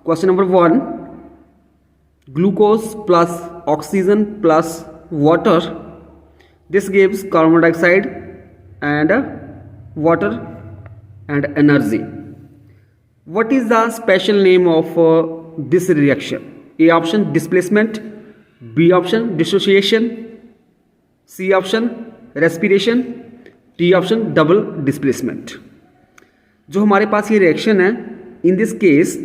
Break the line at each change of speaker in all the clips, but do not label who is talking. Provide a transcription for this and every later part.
Question number 1, glucose plus oxygen plus water, this gives carbon dioxide and water and energy. What is the special name of this reaction? A option displacement, B option dissociation, C option respiration, D option double displacement. जो हमारे पास ये reaction है, in this case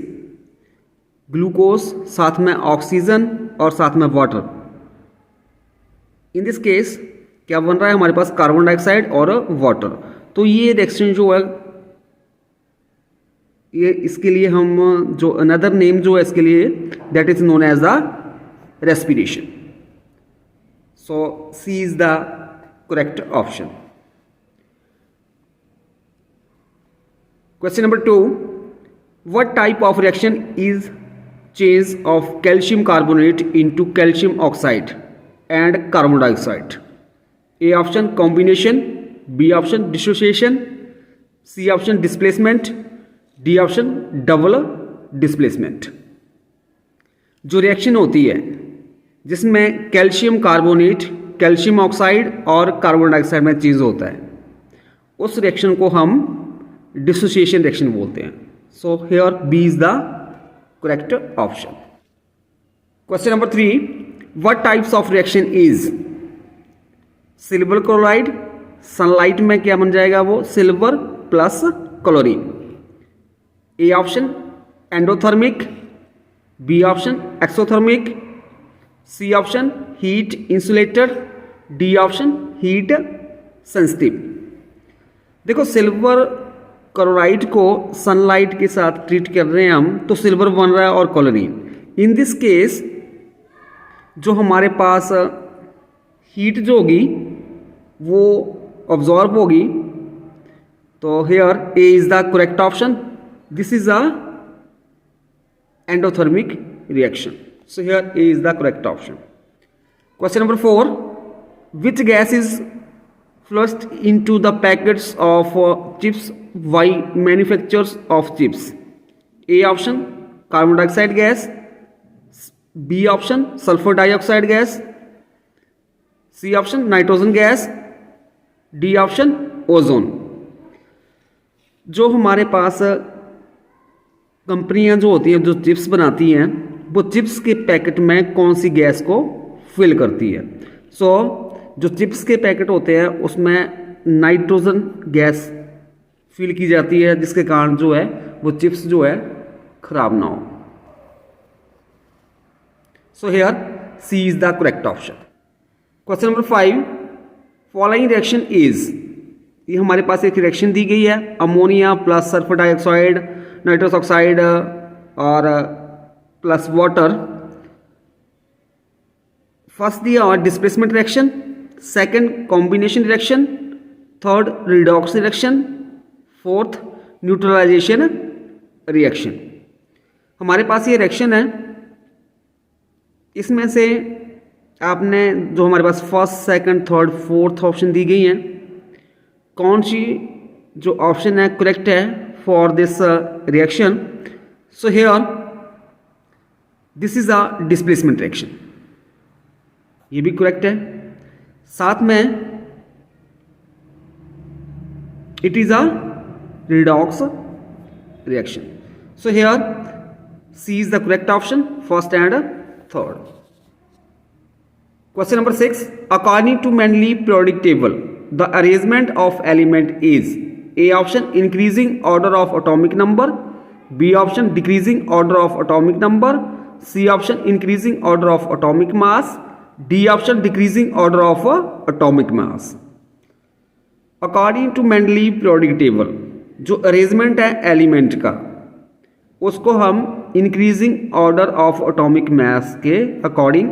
glucose साथ में oxygen और साथ में वाटर, इन दिस केस क्या बन रहा है हमारे पास कार्बन डाइऑक्साइड और वाटर. तो ये रिएक्शन जो है ये इसके लिए हम जो अनदर नेम जो है इसके लिए that is known as the respiration. So C is the correct option. Question number 2, what type of reaction is change of calcium carbonate into calcium oxide and carbon dioxide? A option combination, B option dissociation, C option displacement, D option double displacement. जो reaction होती है जिसमें calcium carbonate, calcium oxide और carbon dioxide में change होता है, उस reaction को हम डिसोसिएशन रिएक्शन बोलते हैं. So here B is the correct option. Question number 3, what types of reaction is silver chloride, sunlight में क्या बन जाएगा वो silver plus chlorine. A option endothermic, B option exothermic, C option heat insulated, D option heat sensitive. देखो silver chloride को sunlight के साथ treat कर रहे हैं हम, तो सिल्वर बन रहा है और क्लोरीन. इन दिस केस जो हमारे पास हीट जो होगी वो ऑब्जॉर्ब होगी, तो here A is the correct option. This is a endothermic reaction. So here A is the correct option. Question number 4, which gas is flushed into the packets of chips by manufacturers of chips? A option carbon dioxide gas, B option sulfur dioxide gas, C option nitrogen gas, D option ozone. जो हमारे पास कंपनियां जो होती हैं जो chips बनाती हैं, वो चिप्स के पैकेट में कौन सी गैस को फिल करती है? सो जो चिप्स के पैकेट होते हैं उसमें नाइट्रोजन गैस फिल की जाती है, जिसके कारण जो है वो चिप्स जो है खराब ना हो. So here C is the correct option. Question number 5, following reaction is, ये हमारे पास एक रिएक्शन दी गई है, ammonia plus sulphur dioxide, nitrous oxide और प्लस वाटर. फर्स्ट दिया और displacement reaction, second combination reaction, third redox reaction, fourth neutralisation reaction. हमारे पास ये रिएक्शन है, इसमें से आपने जो हमारे पास first second third fourth option दी गई हैं, कौन सी जो ऑप्शन है करेक्ट है for this reaction? So here this is a displacement reaction, ये भी करेक्ट है. साथ में it is a redox reaction. So here C is the correct option, first and third. Question number 6, according to mainly periodic table, the arrangement of element is A option increasing order of atomic number, B option decreasing order of atomic number, C option increasing order of atomic mass, D option decreasing order of atomic mass. According to Mendeleev periodic table, जो arrangement है element का उसको हम increasing order of atomic mass के according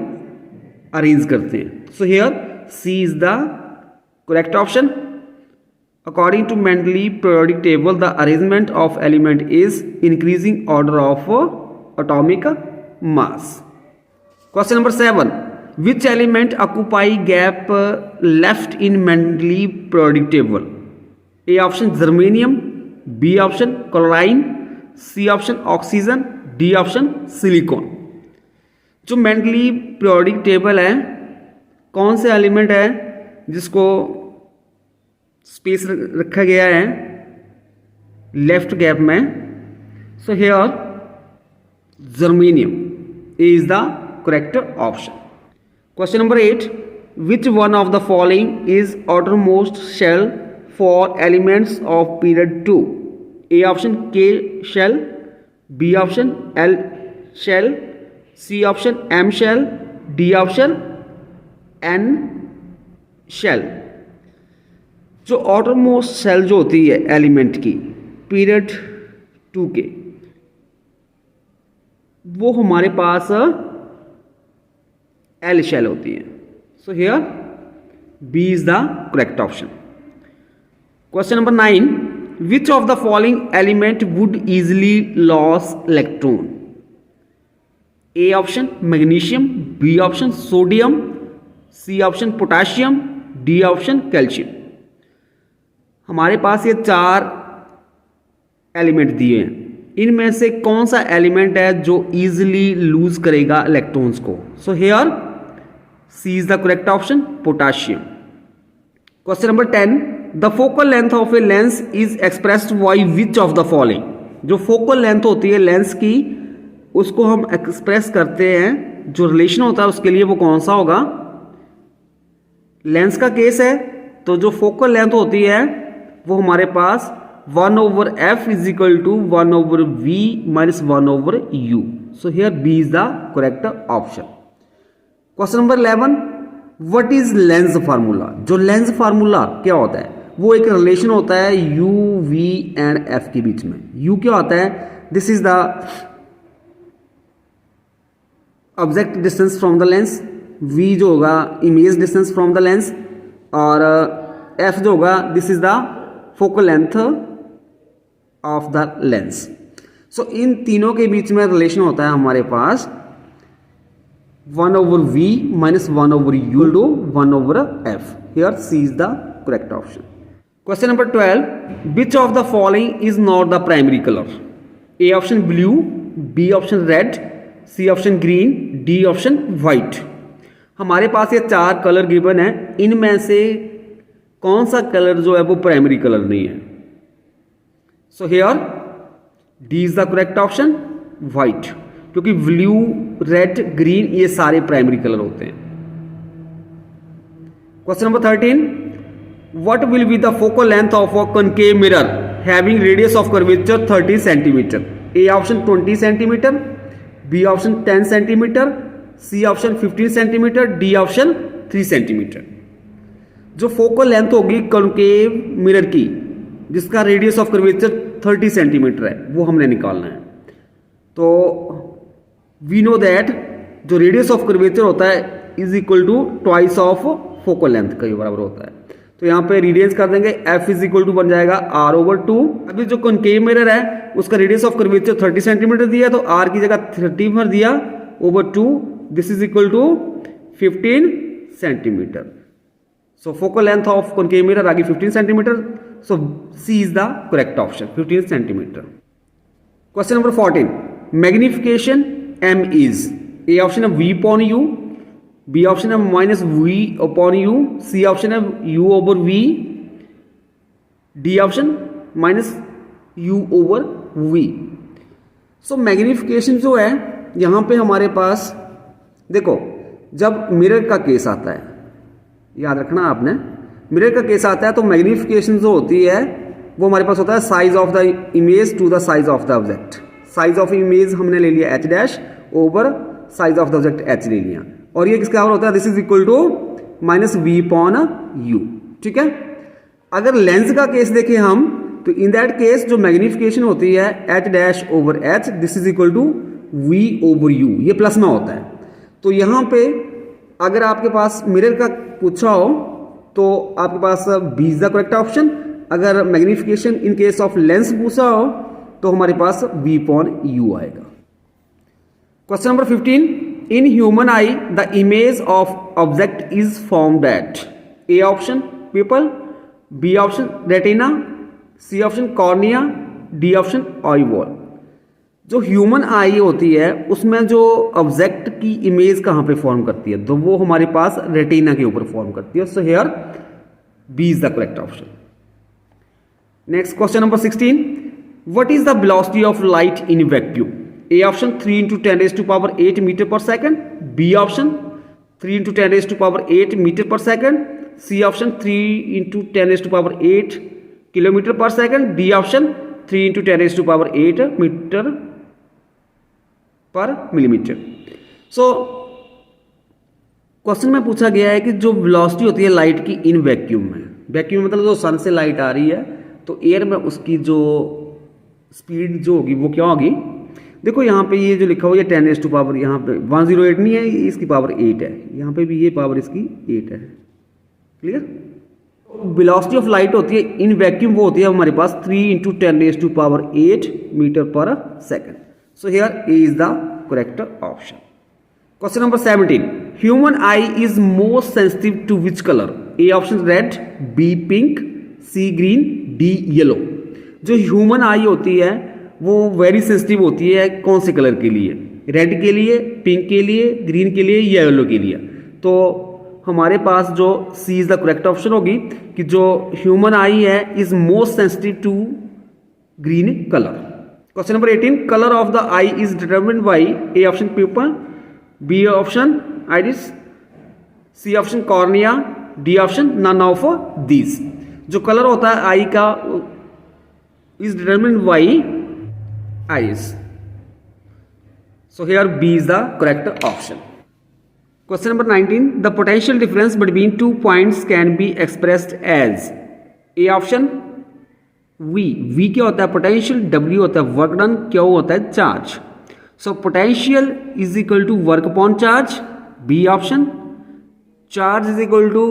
arrange करते हैं. So here C is the correct option. According to Mendeleev periodic table, the arrangement of element is increasing order of atomic mass. Question number 7. Which element occupy gap left in Mendeleev periodic table? A option germanium, B option chlorine, C option oxygen, D option silicon. जो mentally periodic table है, कौन से element है जिसको space रखा गया है left gap में? So here germanium is the correct option. Question number 8, which one of the following is outermost shell for elements of period 2? A option K shell, B option L shell, C option M shell, D option N shell. जो outermost shell जो होती है element की period 2 के, वो हमारे पास L shell होती है। So here B is the correct option. Question number 9, which of the following element would easily loss electron? A option magnesium, B option sodium, C option potassium, D option calcium. हमारे पास ये 4 element दिए हैं, इनमें से कौन सा element है जो इजिली लूज करेगा इलेक्ट्रॉन्स को? So here C is the correct option, potassium. Question number 10, the focal length of a lens is expressed by which of the following? जो फोकल लेंथ होती है लेंस की, उसको हम एक्सप्रेस करते हैं, जो रिलेशन होता है उसके लिए वो कौन सा होगा? लेंस का केस है तो जो फोकल लेंथ होती है वो हमारे पास 1/f is equal to 1/v minus 1/u। So here B is the correct option. Question number 11, what is lens formula? जो लेंस फार्मूला क्या होता है? वो एक रिलेशन होता है u, v एंड f के बीच में। u क्या होता है? This is the object distance from the lens, v जो होगा image distance from the lens, और f जो होगा this is the focal length of the lens. So इन तीनों के बीच में रिलेशन होता है हमारे पास 1/v minus 1/u to 1/f। Here C is the correct option. Question number 12, which of the following is not the primary colour? A option blue, B option red, C option green, D option white. हमारे पास ये 4 colour given है, इनमें से कौन सा colour जो है वो प्राइमरी कलर नहीं है? So here D is the correct option, white, क्योंकि ब्लू, रेड, ग्रीन ये सारे प्राइमरी कलर होते हैं। Question number 13, what will be the focal length of a concave mirror having radius of curvature 30 centimetre? A option 20 centimetre, B option 10 centimetre, C option 15 centimetre, D option 3 centimetre. जो focal length होगी concave mirror की जिसका radius of curvature 30 centimetre है, वो हमने निकालना है। तो वी नो दैट जो रेडियस ऑफ कर्वेचर होता है is equal to twice of focal length के बराबर होता है। तो यहाँ पे रेडियंस कर देंगे, f इज इक्वल टू बन जाएगा r/2। अभी जो कॉनकेव मिरर है उसका रेडियस ऑफ कर्वेचर 30 सेंटीमीटर दिया, तो r की जगह 30 भर दिया over 2, this is equal to 15 centimetre. So focal length of concave mirror आ गई 15 centimetre. So C is the correct option, 15 centimetre. Question number 14, magnification m is? A option है v upon u, B option है minus v upon u, C option है u over v, D option minus u over v। So magnification जो है यहाँ पे हमारे पास देखो, जब मिरर का केस आता है, याद रखना आपने, मिरर का केस आता है तो मैग्निफिकेशन जो होती है वो हमारे पास होता है size of the image to the size of the object. Size of image हमने ले लिया h' over size of the object h ले लिया, और ये किसका होता है? This is equal to minus v upon u। ठीक है। अगर लेंस का केस देखें हम, तो इन दैट केस जो मैग्निफिकेशन होती है h' over h, this is equal to v over u, ये प्लस में होता है। तो यहाँ पे अगर आपके पास मिरर का पूछा हो तो आपके पास B is the correct option. अगर magnification in case of lens पूछा हो तो हमारे पास v अपॉन u आएगा। Question number 15, in human eye the image of object is formed at? A option pupil, B option retina, C option cornea, D option eye wall. जो human eye होती है उसमें जो ऑब्जेक्ट की image कहाँ पे form करती है, तो वो हमारे पास रेटिना के ऊपर फॉर्म करती है। So here B is the correct option. Next question number 16, what is the velocity of light in vacuum? A option 3 × 10⁸ metre per second, B option 3 × 10⁸ metre per second, C option 3 × 10⁸ kilometre per second, D option 3 × 10⁸ metre per millimetre. So question में पूछा गया है कि जो velocity होती है light की in vacuum में, वैक्यूम मतलब जो सन से लाइट आ रही है तो एयर में उसकी जो स्पीड जो होगी वो क्या होगी। देखो यहाँ पे ये जो लिखा हुआ है 10⁻, यहाँ पे 108 नहीं है, इसकी पावर 8 है, यहाँ पे भी ये पावर इसकी 8 है। क्लियर? वेलोसिटी ऑफ लाइट होती है इन वैक्यूम, वो होती है हमारे पास 3 × 10⁸ metre per second. So here A is the correct option. Question number 17, human eye is most sensitive to which colour? A option red, B pink, C green, D yellow. जो human eye होती है वो very sensitive होती है कौन से colour के लिए? रेड के लिए, पिंक के लिए, ग्रीन के लिए, या येलो के लिए? तो हमारे पास जो C is the correct option होगी कि जो ह्यूमन आई है is most sensitive to green colour. Question number 18, colour of the eye is determined by A option pupil, B option iris, C option cornea, D option none of these. जो colour होता है eye का is determined by iris. So here B is the correct option. Question number 19, the potential difference between 2 points can be expressed as? A option V क्या होता है? Potential. W होता है work done, क्या होता है? Charge. So potential is equal to work upon charge, B option. Charge is equal to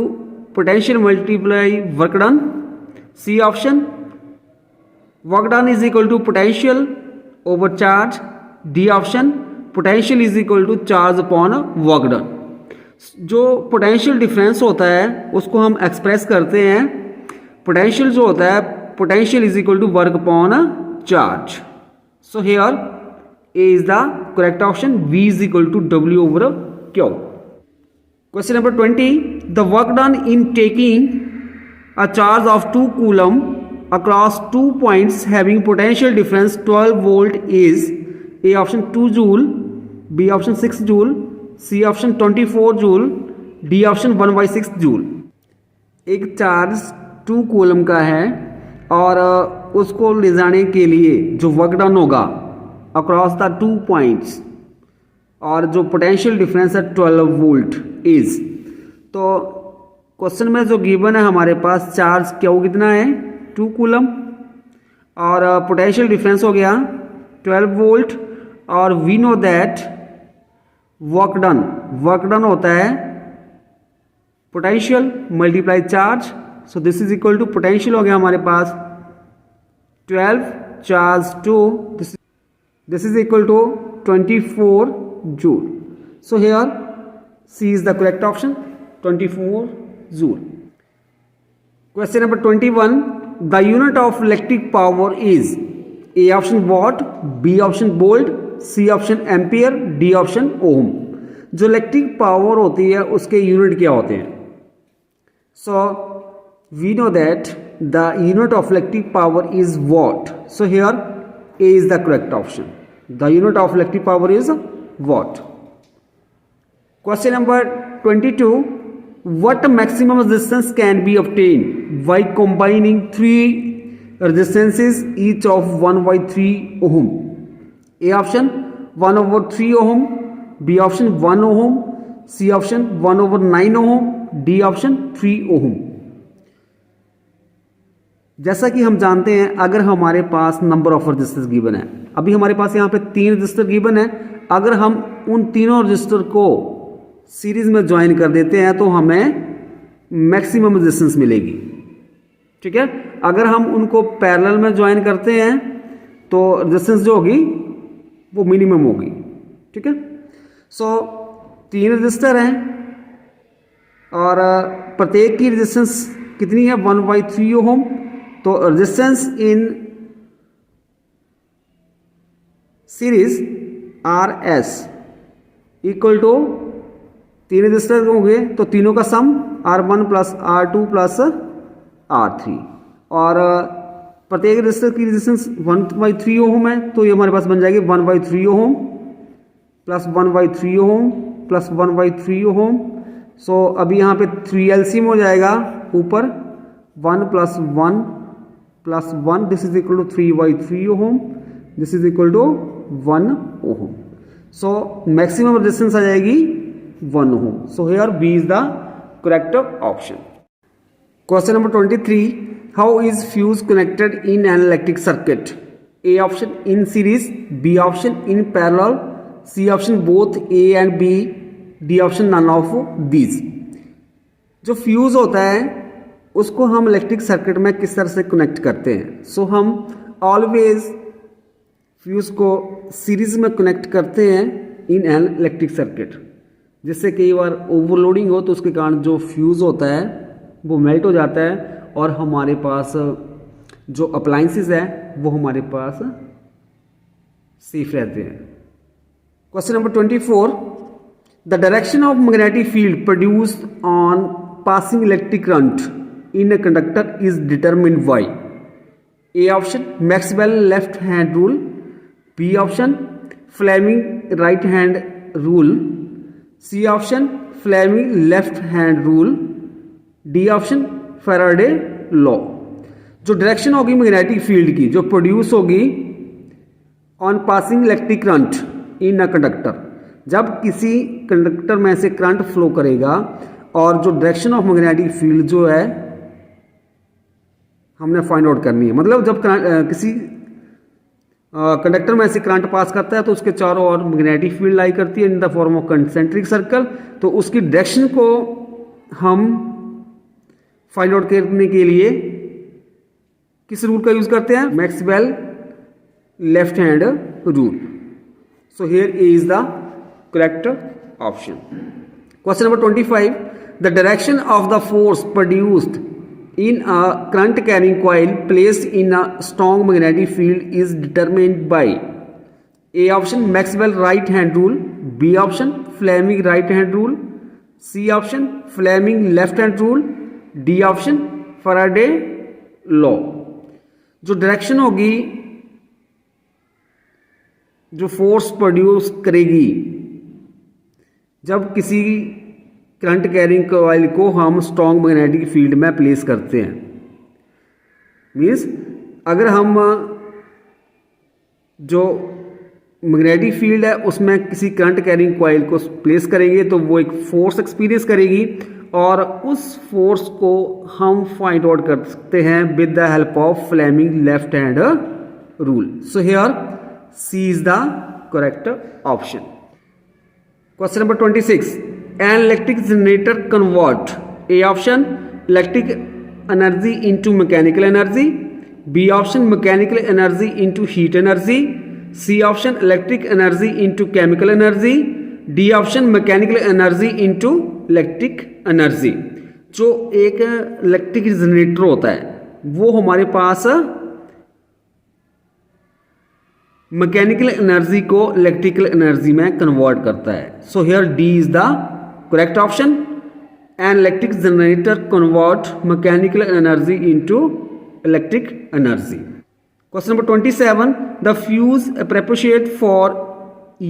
potential multiply work done, C option. Work done is equal to potential over charge, D option. Potential is equal to charge upon work done. जो potential difference होता है उसको हम express करते हैं, potential जो होता है potential is equal to work upon charge. So here A is the correct option, V is equal to W over Q. Question number 20, the work done in taking a charge of 2 coulomb across 2 points having potential difference 12 volt is? A option 2 joule, B option 6 joule, C option 24 joule, D option 1/6 joule। एक charge 2 coulomb का है और उसको ले जाने के लिए जो वर्क डन होगा अक्रॉस द 2 पॉइंट्स और जो पोटेंशियल डिफरेंस है 12 वोल्ट इज। तो क्वेश्चन में जो गिवन है हमारे पास चार्ज क्या कितना है 2 कूलम और पोटेंशियल डिफरेंस हो गया 12 वोल्ट और we know that work done होता है potential multiply charge. So this is equal to potential हो गया हमारे पास 12 charge 2, this is equal to 24 joule. So here C is the correct option, 24 joule. Question number 21, the unit of electric power is? A option watt, B option volt, C option ampere, D option ohm। जो electric power होती है उसके unit क्या होते हैं? So we know that the unit of electric power is watt. So here A is the correct option, the unit of electric power is watt. Question number 22, what maximum resistance can be obtained by combining 3 resistances each of 1/3 ohm? A option 1/3 ohm, B option 1 ohm, C option 1/9 ohm, D option 3 ohm। जैसा कि हम जानते हैं अगर हमारे पास number of registers given है, अभी हमारे पास यहाँ पे 3 रजिस्टर गिवन है, अगर हम उन तीनों रजिस्टर को सीरीज में ज्वाइन कर देते हैं तो हमें मैक्सिमम रेजिस्टेंस मिलेगी। ठीक है, अगर हम उनको पैरेलल में ज्वाइन करते हैं तो रेजिस्टेंस जो होगी वो मिनिमम होगी। ठीक है, सो 3 रजिस्टर हैं और प्रत्येक की रेजिस्टेंस कितनी है 1/3 ओम। तो resistance in series R S equal to, तीन रजिस्टर होंगे तो तीनों का सम R1 plus R2 plus R3, और प्रत्येक रजिस्टर की रेजिस्टेंस 1/3 ओम है, तो ये हमारे पास बन जाएगी 1/3 ओम प्लस 1/3 ओम प्लस 1/3 ओम। सो अभी यहाँ पे 3 LCM हो जाएगा, ऊपर 1 plus 1 plus 1, this is equal to 3/3 ohm, this is equal to 1 ohm. So maximum resistance आ जाएगी 1 ohm. So here B is the correct option. Question number 23, how is fuse connected in an electric circuit? A option in series, B option in parallel, C option both A and B, D option none of these. जो fuse होता है उसको हम electric circuit में किस तरह से connect करते हैं? सो हम ऑलवेज फ्यूज को सीरीज में कनेक्ट करते हैं इन एन इलेक्ट्रिक सर्किट, जिससे कई बार ओवरलोडिंग हो तो उसके कारण जो फ्यूज होता है वो मेल्ट हो जाता है और हमारे पास जो अप्लायंसेस है वो हमारे पास सेफ रहते हैं। Question number 24, the direction of magnetic field produced on passing electric current in a conductor is determined by? A option Maxwell left hand rule, B option Fleming right hand rule, C option Fleming left hand rule, D option Faraday law. जो direction होगी magnetic field की, जो produce होगी on passing electric current in a conductor, जब किसी conductor में से current flow करेगा और जो डायरेक्शन ऑफ मैग्नेटिक फील्ड जो है हमने फाइंड आउट करनी है। मतलब जब किसी कंडक्टर में से करंट पास करता है तो उसके चारों ओर मैग्नेटिक फील्ड लाई करती है in the form of concentric circle, तो उसकी डायरेक्शन को हम फाइंड आउट करने के लिए किस रूल का यूज करते हैं? Maxwell left hand rule. So here A is the correct option. Question number 25, the direction of the force produced in a current carrying coil placed in a strong magnetic field is determined by? A option Maxwell right hand rule, B option Fleming right hand rule, C option Fleming left hand rule, D option Faraday law। जो direction होगी, जो force produce करेगी जब किसी current carrying coil को हम strong magnetic field में place करते हैं, मीन्स अगर हम जो मैग्नेटिक फील्ड है उसमें किसी करंट कैरिंग कॉइल को प्लेस करेंगे तो वो एक फोर्स एक्सपीरियंस करेगी और उस फोर्स को हम फाइंड आउट कर सकते हैं with the help of Fleming left hand rule. So here C is the correct option. Question number 26, an electric generator convert? A option electric energy into mechanical energy, B option mechanical energy into heat energy, C option electric energy into chemical energy, D option mechanical energy into electric energy। जो एक electric generator होता है वो हमारे पास mechanical energy को electrical energy में convert करता है। So here D is the correct option, an electric generator convert mechanical energy into electric energy। Question number 27, the fuse appropriate for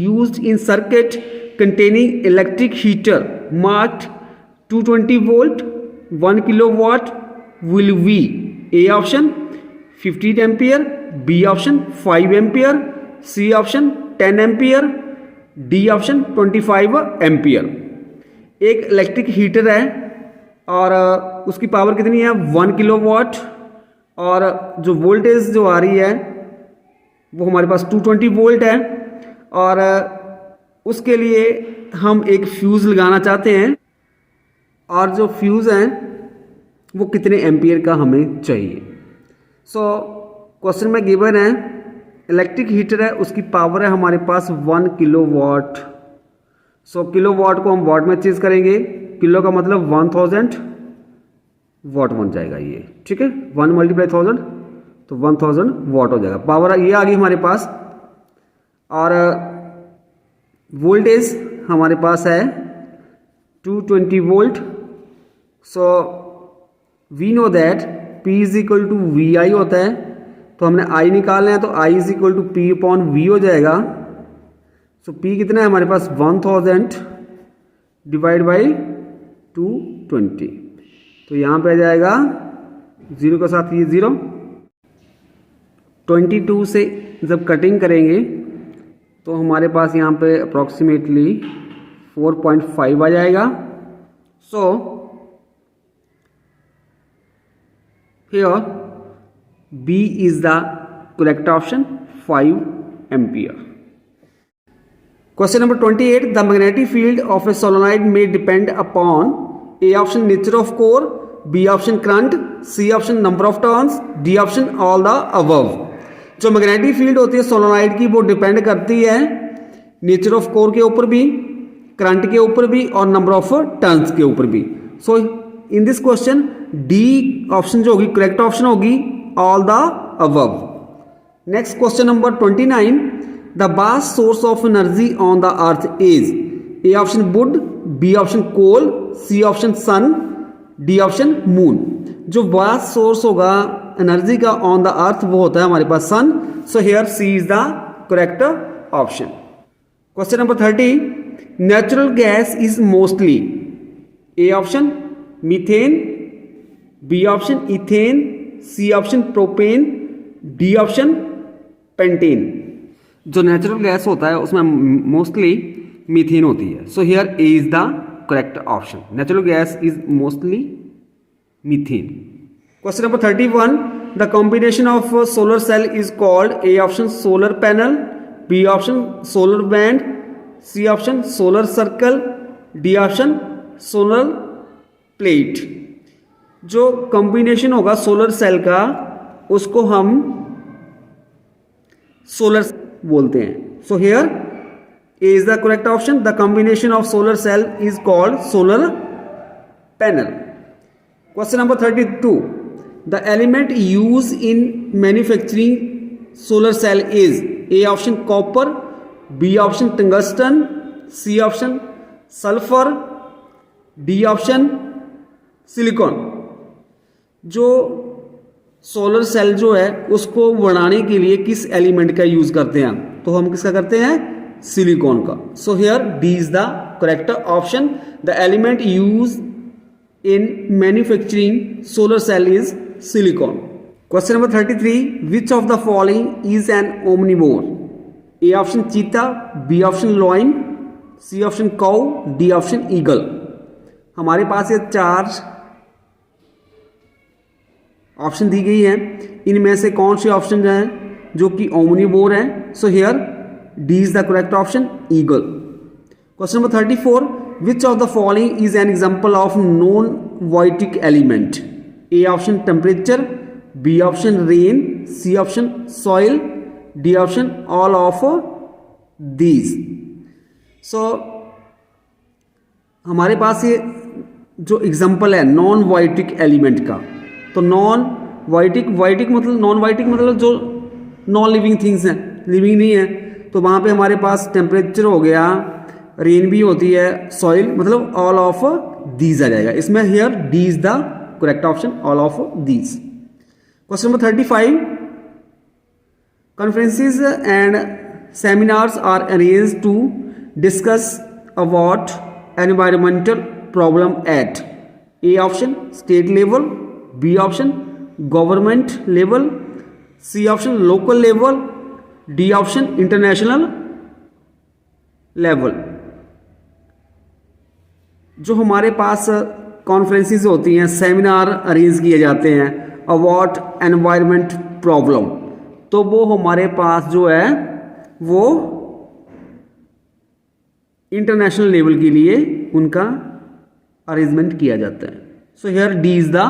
used in circuit containing electric heater marked 220 volt 1 kilowatt will be? A option 15 ampere, B option 5 ampere, C option 10 ampere, D option 25 ampere। एक electric heater है और उसकी power कितनी है? 1 kilowatt, और जो voltage जो आ रही है वो हमारे पास 220 वोल्ट है, और उसके लिए हम एक फ्यूज़ लगाना चाहते हैं और जो फ्यूज़ है वो कितने एम्पियर का हमें चाहिए। सो क्वेश्चन में गिवन है इलेक्ट्रिक हीटर है, उसकी पावर है हमारे पास 1 किलोवाट। सो किलोवाट को हम वाट में चेंज करेंगे, किलो का मतलब 1000 वाट बन जाएगा ये, ठीक है। 1 × 1000 तो 1000 वाट हो जाएगा। पावर ये आ गई हमारे पास। और वोल्टेज हमारे पास है 220 volt. So we know that P is equal to V I होता है, तो हमने I निकालना है, तो I is equal to P upon V हो जाएगा। सो P कितना है हमारे पास 1000 डिवाइड बाई 220, तो यहाँ पे आ जाएगा 0 के साथ ये 0। 22 से जब कटिंग करेंगे तो हमारे पास यहाँ पे अप्रॉक्सीमेटली 4.5 आ जाएगा। So here B is the correct option, 5 ampere. Question number 28. The magnetic field of a solenoid may depend upon A option nature of core, B option current, C option number of turns, D option all the above. जो magnetic field होती है solenoid की वो depend करती है nature of core के ऊपर भी, करंट के ऊपर भी और नंबर ऑफ टर्न्स के ऊपर भी। So in this question D option जो होगी करेक्ट ऑप्शन होगी, all the above. Next question number 29. The vast source of energy on the earth is A option wood, B option coal, C option sun, D option moon. जो vast source होगा energy का on the earth वो होता है हमारे पास sun. So here C is the correct option. Question number 30. Natural gas is mostly A option methane, B option ethane, C option propane, D option pentane. जो natural gas होता है उसमें mostly methane होती है। So here A is the correct option, natural gas is mostly methane. Question number 31. The combination of solar cell is called A option solar panel, B option solar band, C option solar circle, D option solar plate. जो combination होगा solar cell का उसको हम solar बोलते हैं। So here A is the correct option, the combination of solar cell is called solar panel. Question number 32. The element use in manufacturing solar cell is A option copper, B option tungsten, C option sulphur, D option silicon. जो solar cell जो है उसको बनाने के लिए किस element का use करते हैं, तो हम किसका करते हैं, सिलिकॉन का। So here D is the correct option, the element use in manufacturing solar cell is silicon. Question number 33. Which of the following is an omnivore? A option cheetah, B option lion, C option cow, D option eagle. हमारे पास ये 4 option दी गई है, इनमें से कौन से ऑप्शन हैं जो कि ओमनिवोर हैं? So here D is the correct option, eagle. Question number 34. Which of the following is an example of non biotic element? A option temperature, B option rain, C option soil, D option all of these. So हमारे पास ये जो example है non biotic element का, तो non biotic मतलब जो non living things हैं, लिविंग नहीं है, तो वहाँ पे हमारे पास टेम्परेचर हो गया, रेन भी होती है, सॉइल मतलब ऑल ऑफ दीज आ जाएगा इसमें। Here D is the correct option, all of these. Question number 35. Conferences and seminars are arranged to discuss about environmental problem at A option state level, B option government level, C option local level, D option international level. जो हमारे पास conferences होती हैं, seminar arrange किए जाते हैं about environment problem, तो वो हमारे पास जो है वो इंटरनेशनल लेवल के लिए उनका अरेंजमेंट किया जाता है। So here D is the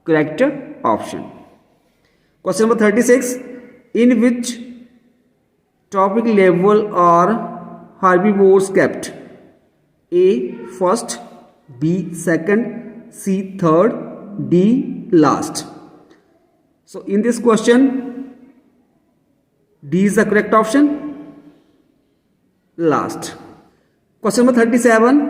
correct option. Question number 36. In which topic level are herbivores kept? A first, B second, C third, D last. So in this question D is the correct option. last. Question number 37.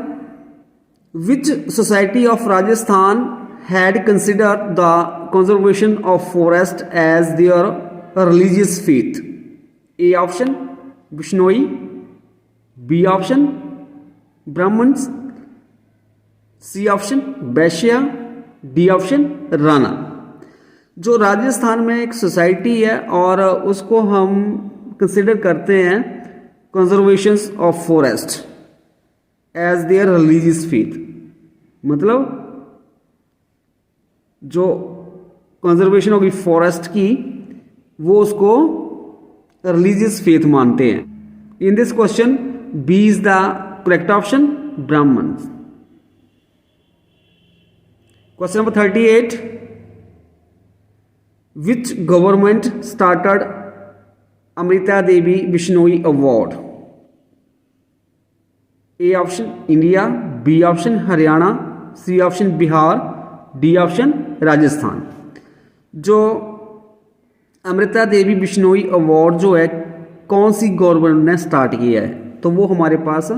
Which society of Rajasthan had considered the conservation of forest as their religious faith? A option Bishnoi, B option Brahmins, C option वैश्या, D option Rana. जो राजस्थान में एक society है और उसको हम consider करते हैं conservation of forest as their religious faith, मतलब जो कंजर्वेशन होगी फॉरेस्ट की वो उसको रिलीजियस फेथ मानते हैं. In this question B is the correct option, Brahmins. Question number 38. Which government started Amrita Devi Bishnoi Award? A option India, B option Haryana, C option Bihar, D option Rajasthan. जो Amrita Devi Bishnoi award जो है कौन सी government ने start किया है, तो वो हमारे पास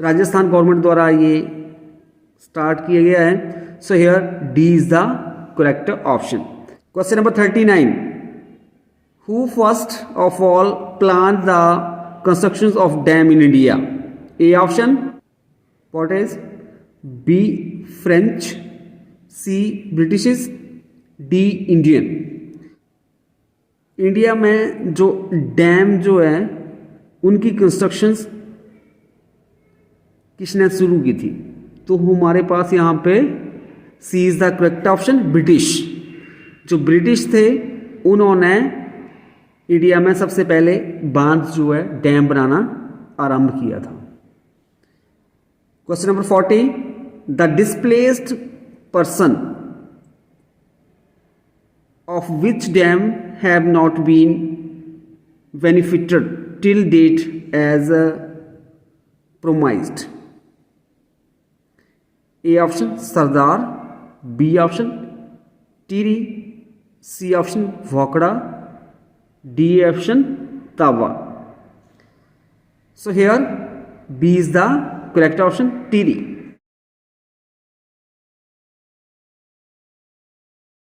राजस्थान गवर्नमेंट द्वारा ये स्टार्ट किया गया है. So here D is the correct option. Question number 39. Who first of all plan the construction of dam in India? A option Portuguese, B French, C British, D Indian. India में जो dam जो है उनकी constructions किसने शुरू की थी, तो हमारे पास यहाँ पे C is the correct option, British. जो ब्रिटिश थे उन्होंने इंडिया में सबसे पहले बांध जो है डैम बनाना आरंभ किया था. Question number 40. The displaced person of which dam have not been benefited till date as promised? A option Sardar, B option Tiri, C option Vakda, D option Tawa. So here B is the correct option, Tiri.